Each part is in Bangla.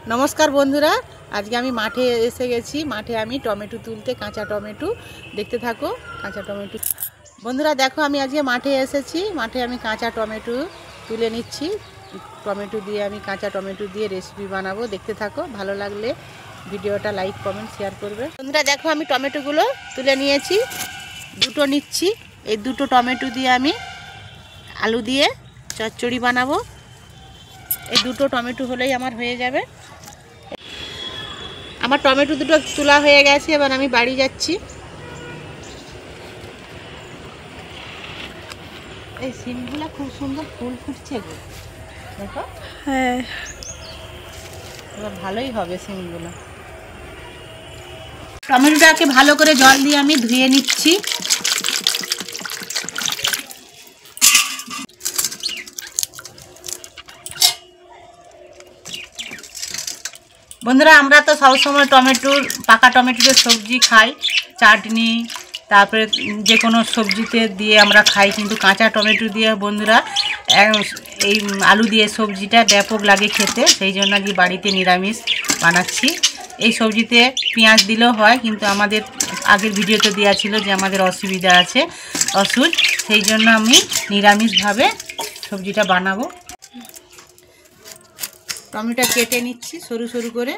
नमस्कार बंधुरा आज के माठे एसे गेছি माठे आमी टमेटो तुलते काँचा टमेटो देखते थाको काँचा टमेटो बंधुरा देखो आमी आज के माठे एसेছি माठे आमी काँचा टमेटो तुले निচ্ছি टमेटो दिए आमी काँचा टमेटो दिए रेसिपि बानाबो देखते थाको भालो लागले ভিডিওটা লাইক কমেন্ট শেয়ার করবে বন্ধুরা দেখো আমি টমেটোগুলো তুলে নিয়েছি দুটো নিচ্ছি এই দুটো টমেটো দিয়ে আমি আলু দিয়ে চচ্চড়ি বানাবো এই দুটো টমেটো হলেই আমার হয়ে যাবে আমার টমেটো দুটো তোলা হয়ে গেছে এবার আমি বাড়ি যাচ্ছি এই সিমগুলো খুব সুন্দর ফুল ফুটছে গো দেখো হ্যাঁ এবার ভালোই হবে সিমগুলো টমেটোটাকে ভালো করে জল দিয়ে আমি ধুয়ে নিচ্ছি বন্ধুরা আমরা তো সব সময় টমেটোর পাকা টমেটোর সবজি খাই চাটনি তারপরে যে কোনো সবজিতে দিয়ে আমরা খাই কিন্তু কাঁচা টমেটো দিয়ে বন্ধুরা এই আলু দিয়ে সবজিটা ব্যাপক লাগে খেতে সেই জন্য আমি বাড়িতে নিরামিষ বানাচ্ছি এই সবজিতে পেঁয়াজ দিলেও হয় কিন্তু আমাদের আগের ভিডিওতে দেওয়া ছিল যে আমাদের অসুবিধা আছে অসুখ সেই জন্য আমি নিরামিষভাবে সবজিটা বানাবো টমেটো কেটে নিচ্ছি সরু সরু করে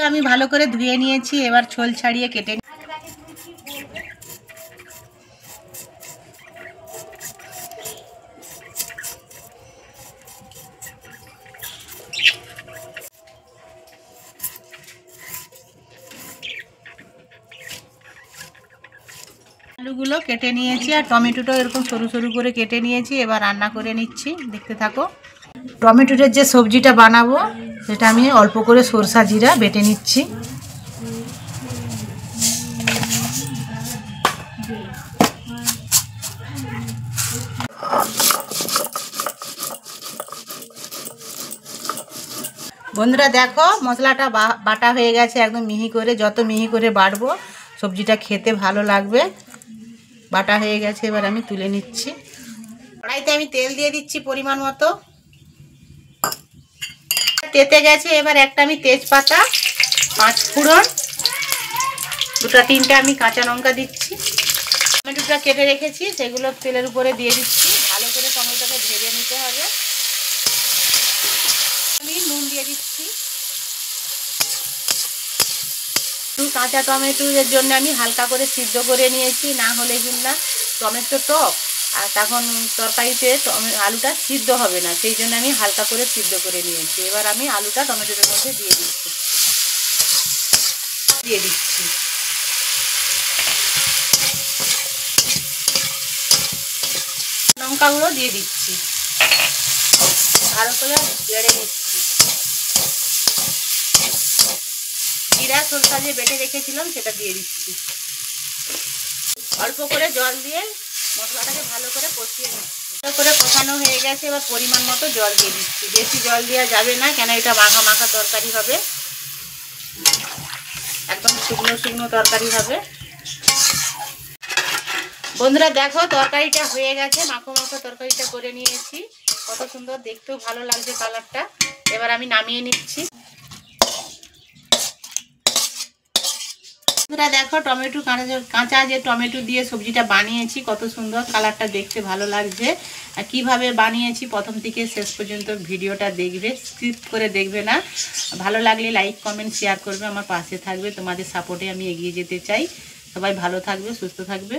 আমি ভালো করে ধুয়ে নিয়েছি এবার ছোল ছাড়িয়ে কেটে আলুগুলো কেটে নিয়েছি আর টমেটোটাও এরকম সরু সরু করে কেটে নিয়েছি এবার রান্না করে নিচ্ছি দেখতে থাকো টমেটোর যে সবজিটা বানাবো সেটা আমি অল্প করে সরষা জিরা বেটে নিচ্ছি বন্ধুরা দেখো মশলাটা বাটা হয়ে গেছে একদম মিহি করে যত মিহি করে বাটবো সবজিটা খেতে ভালো লাগবে বাটা হয়ে গেছে এবার আমি তুলে নিচ্ছি কড়াইতে আমি তেল দিয়ে দিচ্ছি পরিমাণ মতো তেতে গেছে এবার একটা আমি তেজপাতা 5 ফোড়ন দুটো তিনটা আমি কাঁচা লঙ্কা দিচ্ছি টমেটোটা কেটে রেখেছি সেগুলো তেলের উপরে দিয়ে দিচ্ছি ভালো করে টমেটোটাকে ভেজে নিতে হবে আমি নুন দিয়ে দিচ্ছি কাঁচা টমেটোর জন্য আমি হালকা করে সিদ্ধ করে নিয়েছি না হলে কিনা টমেটো টক আর তখন তরকারিতে আলুটা সিদ্ধ হবে না সেই জন্য আমি হালকা করে সিদ্ধ করে নিয়েছি এবার আমি আলুটা টমেটোর মধ্যে দিয়ে দিচ্ছি লঙ্কা গুঁড়ো দিয়ে দিচ্ছি ভালো করে নেড়ে নিচ্ছি জিরা সরষা যে বেটে রেখেছিলাম সেটা দিয়ে দিচ্ছি অল্প করে জল দিয়ে মশলাটাকে ভালো করে কষিয়ে নিচ্ছি ভালো করে কষানো হয়ে গেছে এবার পরিমাণ মতো জল দিয়ে দিচ্ছি বেশি জল দেওয়া যাবে না কেন এটা মাখা মাখা তরকারি হবে একদম শুকনো শুকনো তরকারি হবে বন্ধুরা দেখো তরকারিটা হয়ে গেছে মাখো মাখো তরকারিটা করে নিয়েছি কত সুন্দর দেখতেও ভালো লাগছে কালারটা এবার আমি নামিয়ে নিচ্ছি বন্ধুরা দেখো টমেটো কাঁচা যে টমেটো দিয়ে সবজিটা বানিয়েছি কত সুন্দর কালারটা দেখতে ভালো লাগছে আর কিভাবে বানিয়েছি প্রথম থেকে শেষ পর্যন্ত ভিডিওটা দেখবে স্কিপ করে দেখবে না ভালো লাগলে লাইক কমেন্ট শেয়ার করবে আমার পাশে থাকবে তোমাদের সাপোর্টে আমি এগিয়ে যেতে চাই সবাই ভালো থাকবে সুস্থ থাকবে।